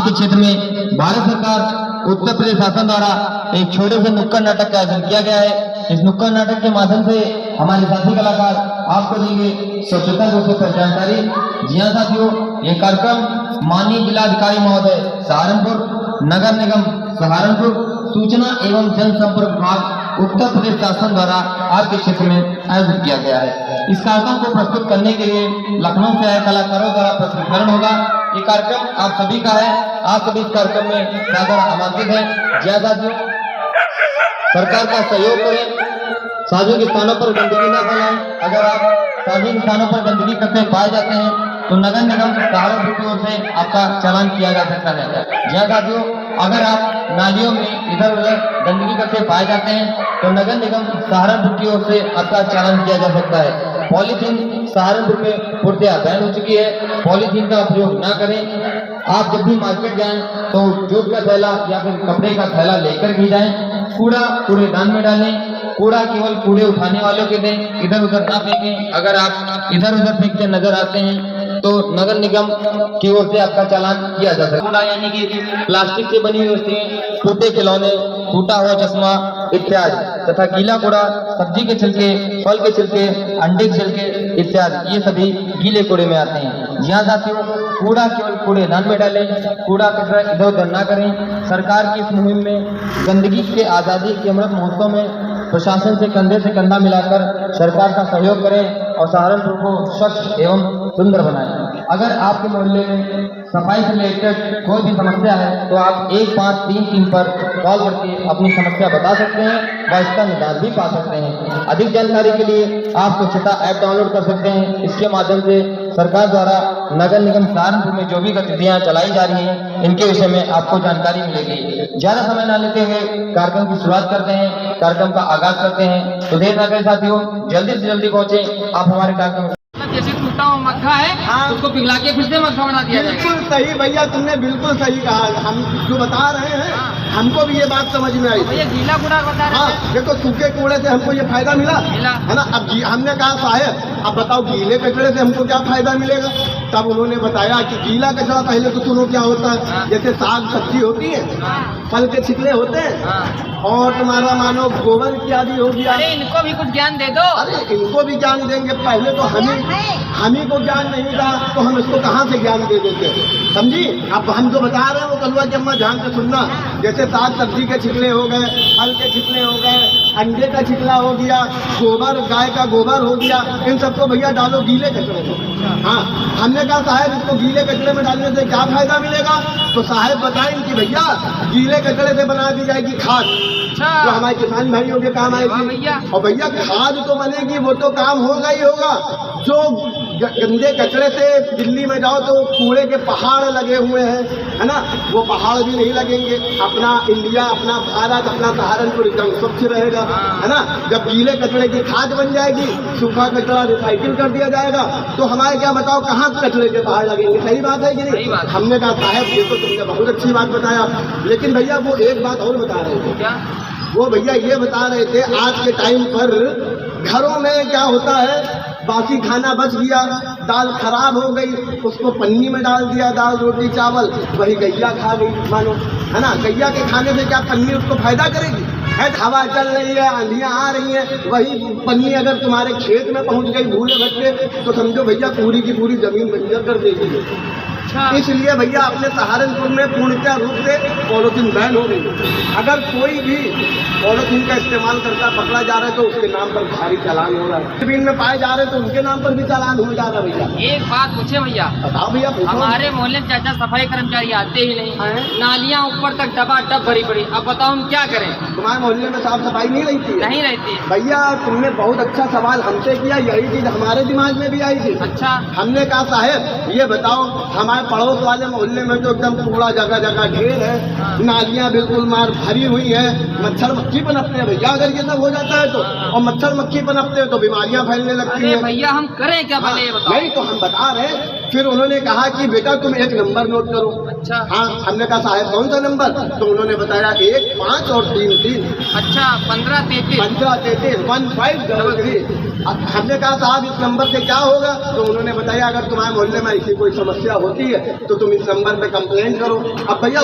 आपके क्षेत्र में भारत सरकार उत्तर प्रदेश शासन द्वारा एक छोटे से नुक्कड़ नाटक का आयोजन किया गया है। इस नुक्कड़ नाटक के माध्यम से हमारे साथी कलाकार आपको देंगे स्वच्छता विषय पर जानकारी। जी हाँ साथियों, ये कार्यक्रम माननीय जिलाधिकारी महोदय सहारनपुर, नगर निगम सहारनपुर, सूचना एवं जनसंपर्क विभाग उत्तर प्रदेश शासन द्वारा आपके क्षेत्र में आयोजित किया गया है। इस कार्यक्रम को प्रस्तुत करने के लिए लखनऊ से आए कलाकारों द्वारा प्रस्तुतिकरण होगा। ये कार्यक्रम आप सभी का है, आप सभी इस कार्यक्रम में सादर आमंत्रित हैं। ज्यादा सरकार का सहयोग करें, सार्वजनिक स्थानों पर गंदगी न फैलाएं। अगर आप सार्वजनिक स्थानों पर गंदगी करते पाए जाते हैं तो नगर निगम सहारनपुर की ओर से आपका चालान किया जा सकता है। जहाँ साथियों, अगर आप नालियों में इधर उधर गंदगी करते पाए जाते हैं तो नगर निगम सहारनपुर की ओर से आपका चालान किया जा सकता है। पॉलीथीन सहारनपुर में पूर्णतः बैन हो चुकी है, पॉलीथीन का उपयोग ना करें। आप जब भी मार्केट जाएं तो जूट का थैला या फिर कपड़े का थैला लेकर भी जाएं। कूड़ा कूड़ेदान में डालें, कूड़ा केवल कूड़े उठाने वालों के दें, इधर उधर ना फेंकें। अगर आप इधर उधर फेंकते नजर आते हैं तो नगर निगम की ओर से आपका चालान किया जा सकता है। कूड़ा यानी कि प्लास्टिक से बनी हुई वस्तुएं, टूटे खिलौने, टूटा हुआ चश्मा इत्यादि, तथा गीला कूड़ा सब्जी के छिलके, फल के छिलके, अंडे के छिलके इत्यादि, ये सभी गीले कूड़े में आते हैं। जी हाँ साथियों, कूड़ा केवल कूड़ेदान में डालें, कूड़ा कचरा इधर उधर ना करें। सरकार की इस मुहिम में गंदगी के आज़ादी के अमृत महोत्सव में प्रशासन से कंधे से कंधा मिलाकर सरकार का सहयोग करें और सहारनपुर को स्वच्छ एवं सुंदर बनाएं। अगर आपके मोहल्ले में सफाई से रिलेटेड कोई भी समस्या है तो आप 1533 पर कॉल करके अपनी समस्या बता सकते हैं व इसका निदान भी पा सकते हैं। अधिक जानकारी के लिए आप स्वच्छता ऐप डाउनलोड कर सकते हैं। इसके माध्यम से सरकार द्वारा नगर निगम सहारनपुर में जो भी गतिविधियां चलाई जा रही हैं इनके विषय में आपको जानकारी मिलेगी। ज्यादा समय न लेते हुए कार्यक्रम की शुरुआत करते हैं, कार्यक्रम का आगाज करते हैं। तो देर न करें साथियों, जल्दी से जल्दी पहुंचे आप हमारे कार्यक्रम। जैसे टूटा हुआ मक्खा है, हाँ, उसको पिघला के फिर से मक्खा बना दिया। बिल्कुल सही भैया, तुमने बिल्कुल सही कहा। हम जो बता रहे हैं, हाँ, हमको भी ये बात समझ में आई। भैया गीला कूड़ा बता रहे हैं। हाँ, देखो सूखे कूड़े से हमको ये फायदा मिला है ना। अब हमने कहा साहब अब बताओ गीले कचरे से हमको क्या फायदा मिलेगा। तब उन्होंने बताया कि गीला कचरा पहले तो सुनो क्या होता है। हाँ। जैसे साग सब्जी होती है, हाँ, फल के छिलके होते हैं, हाँ, और तुम्हारा मानो गोबर इत्यादि हो गया। अरे इनको भी कुछ ज्ञान दे दो। अरे इनको भी ज्ञान देंगे, पहले तो हम ही को ज्ञान नहीं था तो हम इसको कहाँ से ज्ञान दे देते, समझी। अब हम जो बता रहे हैं वो कलुआ की अम्मा ध्यान से सुनना। जैसे साग सब्जी के छिलके हो गए, फल के छिलके हो गए, अंडे का छिलका हो गया, गोबर गाय का गोबर हो गया, इन सबको भैया डालो गीले कचरे में। हाँ, हमने कहा साहब इसको गीले कचरे में डालने से क्या फायदा मिलेगा। तो साहब बताएं कि भैया गीले कचरे से बना दी जाएगी खाद, जो हमारे किसान भाइयों के काम आएगी। और भैया खाद तो बनेगी, वो तो काम होगा ही होगा। जो गंदे कचरे से दिल्ली में जाओ तो कूड़े के पहाड़ लगे हुए हैं, है ना, वो पहाड़ भी नहीं लगेंगे। अपना इंडिया, अपना भारत, अपना सहारनपुर एकदम स्वच्छ रहेगा, है ना। जब गीले कचरे की खाद बन जाएगी, सूखा कचरा रिसाइकिल कर दिया जाएगा, तो हमारे क्या बताओ कहाँ कचरे के पहाड़ लगेंगे। सही बात है कि नहीं। हमने कहा साहब ये तो तुमने बहुत अच्छी बात बताया, लेकिन भैया वो एक बात और बता रहे थे। क्या? वो भैया ये बता रहे थे आज के टाइम पर घरों में क्या होता है, बासी खाना बच गया, दाल खराब हो गई, उसको पन्नी में डाल दिया, दाल रोटी चावल, वही गैया खा गई मानो, है ना। गैया के खाने से क्या पन्नी उसको फायदा करेगी। हवा चल रही है, आंधियां आ रही हैं, वही पन्नी अगर तुम्हारे खेत में पहुंच गई भूले भटके तो समझो भैया पूरी की पूरी जमीन बंजर कर देगी। इसलिए भैया अपने सहारनपुर में पूर्णतः रूप से पॉलीथीन बैन हो गई। अगर कोई भी पॉलीथीन का इस्तेमाल करता पकड़ा जा रहा है तो उसके नाम पर भारी चालान हो रहा है। जमीन में पाए जा रहे तो उनके नाम पर भी चालान हो जा रहा है। भैया एक बात पूछे भैया, बताओ भैया। हमारे मोहल्ले में चाचा सफाई कर्मचारी आते ही नहीं, नालियाँ ऊपर तक डबा डब भरी पड़ी। अब बताओ हम क्या करें। तुम्हारे मोहल्ले में साफ सफाई नहीं रहती? नहीं रहती भैया। तुमने बहुत अच्छा सवाल हमसे किया, यही चीज हमारे दिमाग में भी आई थी। अच्छा, हमने कहा साहब ये बताओ हमारे पड़ोस वाले मोहल्ले में तो एकदम कूड़ा जगह जगह ढेर है, नालियाँ बिल्कुल मार भरी हुई है, मच्छर मक्खी पनपते हैं भैया। अगर ये सब हो जाता है तो, और मच्छर मक्खी पनपते हैं तो बीमारियां फैलने लगती हैं। भैया हम करें क्या पहले ये बताओ। नहीं तो हम बता रहे। फिर उन्होंने कहा कि बेटा तुम एक नंबर नोट करो। अच्छा, हाँ। हमने कहा साहब कौन सा नंबर। तो उन्होंने बताया 1, 5 और 3, 3। अच्छा, 1533 1533 1533। हमने कहा साहब इस नंबर से क्या होगा। तो उन्होंने बताया बताया अगर तुम्हारे मोहल्ले में ऐसी कोई समस्या होती है तो तुम इस नंबर पे कंप्लेंट करो। अब भैया